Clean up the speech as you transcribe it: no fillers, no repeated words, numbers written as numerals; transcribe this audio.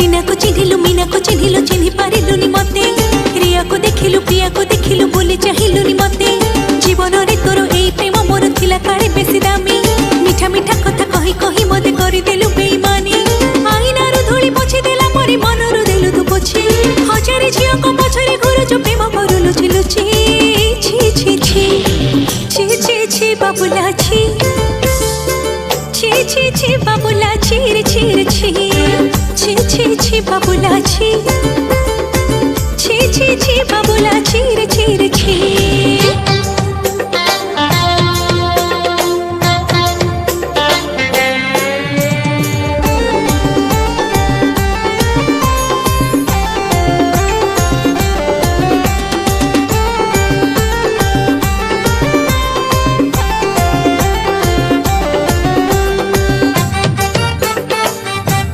मीना को चिन्हिलु चिन्हि पारिलुनि मते रिया को देखिलु प्रिया को देखिलु बोली चाहिलुनि मते जीवन रे तोर एई प्रेम मोर थिला काळे बेसी दामी मीठा मीठा कथा कहि कहि मते करि देलु बेईमानी आईना रु धूली पोछि देला परे मन रु देलु तू पोछि हजारे झियो को पछरे घुरु जो प्रेम करू लुचि लुचि छी छी छी छी छी छी बाबुला छी छी छी छी बाबुला छी रे छी रे छी छी छी छी बाबुला छी।